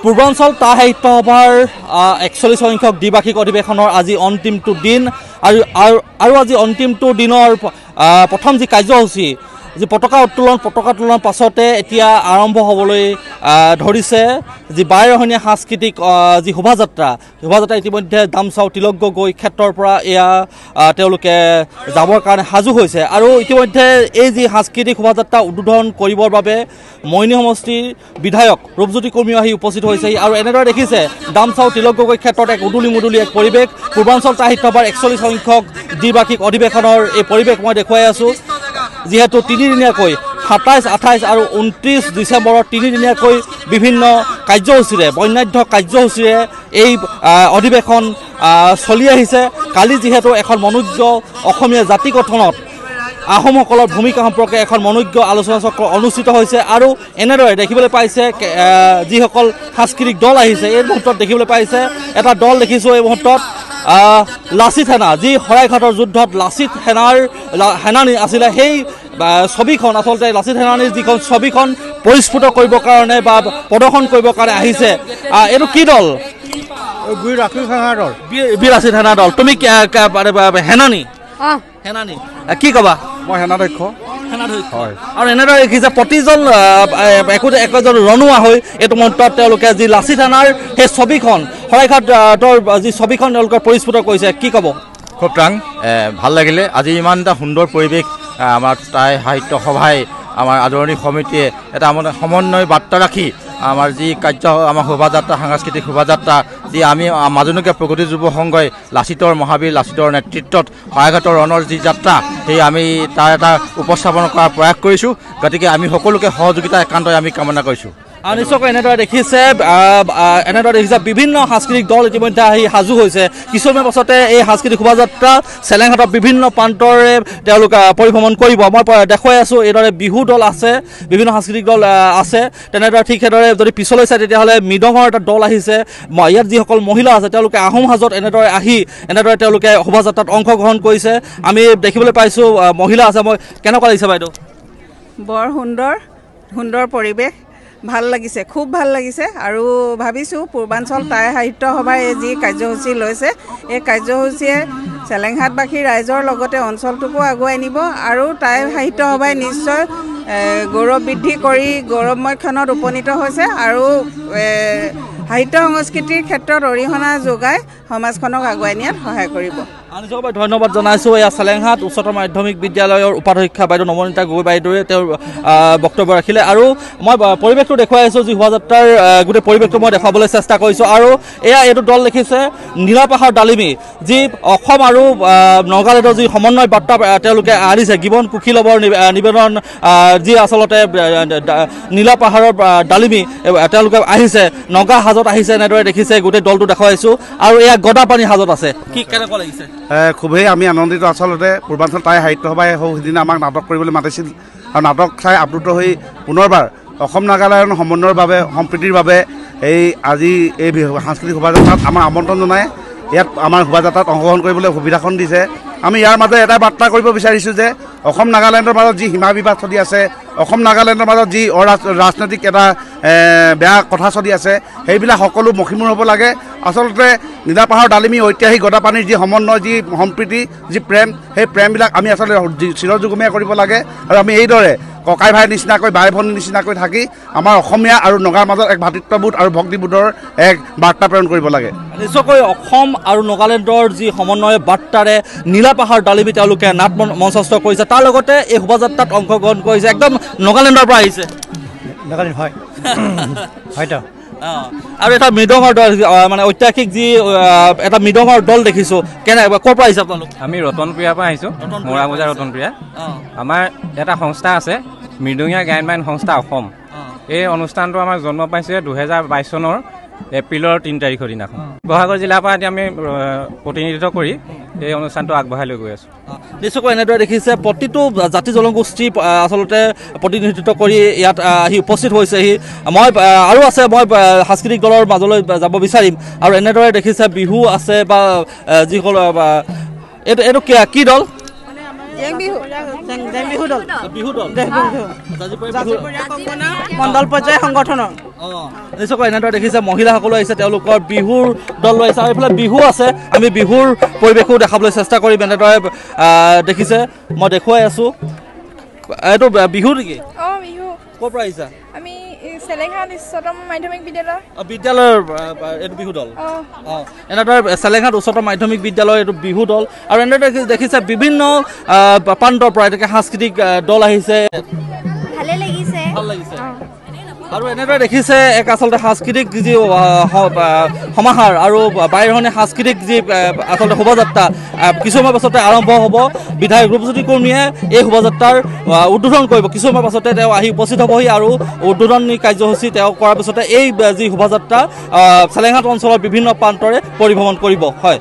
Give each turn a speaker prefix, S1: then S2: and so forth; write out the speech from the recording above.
S1: পূৰ্বাঞ্চল তাহ সাহিত্য সভাৰ 41 সংখ্যক দ্বিবাৰ্ষিক অধিৱেশনৰ আজি অন্তিমটো দিন আৰু আজি অন্তিমটো দিনৰ প্ৰথম যি কাৰ্যসূচী যি পতাকা উত্তোলনৰ পাছতে এতিয়া আৰম্ভ হ'বলৈ ধৰিছে যি বাৰেৰহণীয়া সাংস্কৃতিক যি শোভাযাত্ৰা ইতিমধ্যে দামচাও তিলক গগৈ ক্ষেত্ৰৰ পৰা এয়া তেওঁলোকে যাবৰ কাৰণে সাজু হৈছে আৰু ইতিমধ্যে এই যি সাংস্কৃতিক শোভাযাত্ৰা উদ্বোধন কৰিবৰ বাবে মইনী সমষ্টিৰ বিধায়ক ৰূপজ্যোতি কৰ্মীও আহি উপস্থিত হৈছেহি আৰু এনেদৰে দেখিছে দামচাও তিলক গগৈ ক্ষেত্ৰত এক উদুলি এক পৰিৱেশ পূৰ্বাঞ্চল সাহিত্য সভাৰ 41 সংখ্যক দ্বিবাৰ্ষিক অধিৱেশনৰ এই পৰিৱেশ মই দেখুৱাই আছোঁ যিহেতু 3 দিনীয়াকৈ 27, 28 আৰু 29 ডিচেম্বৰত 3 দিনীয়াকৈ বিভিন্ন কাৰ্যসূচীৰে বৰ্ণাঢ্য কাৰ্যসূচীৰে এই অধিৱেশন চলি আহিছে কালি যিহেতু এখন মনোজ্ঞ অসমীয়া জাতি গঠনত আহোমসকলৰ ভূমিকা সম্পৰ্কে এখন মনোজ্ঞ আলোচনা চক্ৰ অনুষ্ঠিত হৈছে আৰু এনেদৰে দেখিবলৈ পাইছে যিসকল সাংস্কৃতিক দল আহিছে এই মুহূৰ্তত দেখিবলৈ পাইছে এটা দল দেখিছোঁ এই মুহূৰ্তত লাচিত সেনা যি শৰাইঘাটৰ যুদ্ধত লাচিত সেনানী আছিলে সেই ছবিখন আচলতে লাচিত সেনানীৰ যিখন ছবিখন পৰিস্ফুট কৰিবৰ কাৰণে বা প্ৰদৰ্শন কৰিবৰ কাৰণে আহিছে এইটো কি দল
S2: বীৰ
S1: লাচিত সেনা দল তুমি সেনানী কি ক'বা
S2: মই সেনাধ্যক্ষ
S1: হয় আৰু এনেদৰে দেখিছে প্ৰতিজন একোজন ৰণুৱা হৈ এইটো মুহূৰ্তত তেওঁলোকে যি লাচিত সেনাৰ সেই ছবিখন শৰাইঘাটৰ যি ছবিখন তেওঁলোকে পৰিস্ফুট কৰিছে কি ক'ব
S3: খুব ভাল লাগিলে আজি ইমান এটা সুন্দৰ পৰিৱেশ আমাৰ টাই সাহিত্য সভাই আমাৰ আদৰণি সমিতিয়ে এটা সমন্বয় বাৰ্তা ৰাখি আমাৰ যি কাৰ্য আমাৰ শোভাযাত্ৰা সাংস্কৃতিক শোভাযাত্ৰা যি আমি মাজুলীয়া প্ৰগতি যুৱ সংঘই লাচিতৰ মহাবীৰ লাচিতৰ নেতৃত্বত শৰাইঘাটৰ ৰণৰ যি যাত্ৰা সেই আমি তাৰ এটা উপস্থাপন কৰাৰ প্ৰয়াস কৰিছোঁ গতিকে আমি সকলোকে সহযোগিতা একান্তই আমি কামনা কৰিছোঁ
S1: নিশ্চয়কৈ এনেদৰে দেখিছে বিভিন্ন সাংস্কৃতিক দল ইতিমধ্যে আহি সাজু হৈছে কিছুমান পাছতে এই সাংস্কৃতিক শোভাযাত্ৰা চেলেংঘাটৰ বিভিন্ন প্ৰান্তৰে তেওঁলোক পৰিভ্ৰমণ কৰিব মই দেখুৱাই আছোঁ এইদৰে বিহু দল আছে বিভিন্ন সাংস্কৃতিক দল আছে তেনেদৰে ঠিক সেইদৰে যদি পিছলৈ চাই তেতিয়াহ'লে মৃদঙৰ এটা দল আহিছে ইয়াত যিসকল মহিলা আছে তেওঁলোকে আহোম সাজত এনেদৰে তেওঁলোকে শোভাযাত্ৰাত অংশগ্ৰহণ কৰিছে আমি দেখিবলৈ পাইছোঁ মহিলা আছে মই কেনেকুৱা লাগিছে বাইদেউ
S4: বৰ সুন্দৰ পৰিৱেশ ভাল লাগিছে খুব ভাল লাগিছে আৰু ভাবিছোঁ পূৰ্বাঞ্চল টাই সাহিত্য সভাই যি কাৰ্যসূচী লৈছে এই কাৰ্যসূচীয়ে চেলেংঘাটবাসী ৰাইজৰ লগতে অঞ্চলটোকো আগুৱাই নিব আৰু টাই সাহিত্য সভাই নিশ্চয় গৌৰৱ বৃদ্ধি কৰি গৌৰৱময় ক্ষণত উপনীত হৈছে আৰু সাহিত্য সংস্কৃতিৰ ক্ষেত্ৰত অৰিহণা যোগাই সমাজখনক আগুৱাই নিয়াত সহায় কৰিব
S1: আনিজকৈ ধন্যবাদ জনাইছোঁ এয়া চেলেংঘাট উচ্চতৰ মাধ্যমিক বিদ্যালয়ৰ উপাধ্যক্ষা বাইদেউ নৱনীতা গগৈ বাইদেৱে তেওঁৰ বক্তব্য ৰাখিলে আৰু মই পৰিৱেশটো দেখুৱাই আছোঁ যি শোভাযাত্ৰাৰ গোটেই পৰিৱেশটো মই দেখুৱাবলৈ চেষ্টা কৰিছোঁ আৰু এইটো দল দেখিছে নীলাপাহাৰ ডালিমী যি অসম আৰু নগালেণ্ডৰ যি সমন্বয় বাৰ্তা তেওঁলোকে আনিছে গিবন কুশীলৱৰ নিবেদন যি আচলতে নীলাপাহাৰৰ ডালিমী তেওঁলোকে আহিছে নগা সাজত আহিছে এনেদৰে দেখিছে গোটেই দলটো দেখুৱাইছোঁ আৰু এয়া গদাপানী সাজত আছে কি কেনেকুৱা লাগিছে
S2: খুবেই আমি আনন্দিত আচলতে পূৰ্বাঞ্চল টাই সাহিত্য সভাই সিদিনা আমাক নাটক কৰিবলৈ মাতিছিল আৰু নাটক চাই আপ্লুত হৈ পুনৰবাৰ অসম নাগালেণ্ড সমন্বয়ৰ বাবে সম্প্ৰীতিৰ বাবে আজি এই সাংস্কৃতিক শোভাযাত্ৰাত আমাৰ আমন্ত্ৰণ জনাই ইয়াত আমাৰ শোভাযাত্ৰাত অংশগ্ৰহণ কৰিবলৈ সুবিধাখন দিছে আমি ইয়াৰ মাজত এটা বাৰ্তা কৰিব বিচাৰিছোঁ যে অসম নাগালেণ্ডৰ মাজত যি সীমা বিবাদ চলি আছে অসম নাগালেণ্ডৰ মাজত যি ৰাজনৈতিক এটা বেয়া কথা চলি আছে সেইবিলাক সকলো মষিমূৰ হ'ব লাগে আচলতে নীলাপাহাৰ ডালিমী ঐতিহাসিক গদাপানীৰ যি সমন্বয় যি সম্প্ৰীতি যি প্ৰেম সেই প্ৰেমবিলাক আমি আচলতে চিৰযুগমীয়া কৰিব লাগে আৰু আমি এইদৰে ককাই ভাইৰ নিচিনাকৈ বাই ভনীৰ নিচিনাকৈ থাকি আমাৰ অসমীয়া আৰু নগাৰ মাজত এক ভাতৃত্ববোধ আৰু ভক্তিবোধৰ এক বাৰ্তা প্ৰেৰণ কৰিব লাগে
S1: নিশ্চয়কৈ অসম আৰু নগালেণ্ডৰ যি সমন্বয় বাৰ্তাৰে নীলাপাহাৰ ডালিমী তেওঁলোকে নাট মঞ্চস্থ কৰিছে তাৰ লগতে এই শোভাযাত্ৰাত অংশগ্ৰহণ কৰিছে একদম নগালেণ্ডৰ পৰা আহিছে
S2: নগালেণ্ড হয় হয়তো
S1: আৰু এটা মৃদঙৰ দল মানে ঐতিহাসিক যি এটা মৃদঙৰ দল দেখিছোঁ ক'ৰ পৰা আহিছে আপোনালোক
S5: আমি ৰতনপ্ৰিয়াৰ পৰা আহিছোঁ মৰামোজা ৰতনপ্ৰিয়া আমাৰ এটা সংস্থা আছে মৃদঙীয়া গায়ন সংস্থা অসম এই অনুষ্ঠানটো আমাৰ জন্ম পাইছে 2022 চনৰ এপ্ৰিলৰ 3 তাৰিখৰ দিনাখন বহাগৰ জিলাৰ পৰা এতিয়া আমি প্ৰতিনিধিত্ব কৰি এই অনুষ্ঠানটো আগবঢ়াই লৈ গৈ আছোঁ
S1: নিশ্চয়কৈ এনেদৰে দেখিছে প্ৰতিটো জাতি জনগোষ্ঠী আচলতে প্ৰতিনিধিত্ব কৰি ইয়াত আহি উপস্থিত হৈছেহি মই সাংস্কৃতিক দলৰ মাজলৈ যাব বিচাৰিম আৰু এনেদৰে দেখিছে বিহু আছে বা যিসকল এইটো কি দল
S4: বিহু দল
S1: বিহু দল
S4: মণ্ডল পৰ্যায় সংগঠনৰ
S1: নিশ্চয়কৈ এনেদৰে দেখিছে মহিলাসকলো আহিছে তেওঁলোকৰ বিহুৰ দল লৈ আহিছে আৰু এইফালে বিহু আছে আমি বিহুৰ পৰিৱেশো দেখাবলৈ চেষ্টা কৰিম এনেদৰে দেখিছে মই দেখুৱাই আছোঁ এইটো বিহু নেকি
S6: বিহু
S1: ক'ৰ পৰা আহিছা
S6: আমি চেলেংঘাট উচ্চতম মাধ্যমিক বিদ্যালয়
S1: বিদ্যালয়ৰ এইটো বিহু দল এনেদৰে চেলেংঘাট উচ্চতম মাধ্যমিক বিদ্যালয়ৰ এইটো বিহু দল আৰু এনেদৰে দেখিছে বিভিন্ন প্ৰান্তৰ পৰা এনেকৈ সাংস্কৃতিক দল আহিছে
S6: ভালে লাগিছে
S1: ভাল লাগিছে আৰু এনেদৰে দেখিছে এক আচলতে সাংস্কৃতিক যি সমাহাৰ আৰু বাহিৰখনে সাংস্কৃতিক যি আচলতে শোভাযাত্ৰা কিছু সময় পাছতে আৰম্ভ হ'ব বিধায়ক ৰূপজ্যোতি কুৰ্মীয়ে এই শোভাযাত্ৰাৰ উদ্বোধন কৰিব কিছু সময় পাছতে তেওঁ আহি উপস্থিত হ'বহি আৰু উদ্বোধনী কাৰ্যসূচী তেওঁ কৰাৰ পিছতে এই যি শোভাযাত্ৰা চেলেংঘাট অঞ্চলৰ বিভিন্ন প্ৰান্তৰে পৰিভ্ৰমণ কৰিব হয়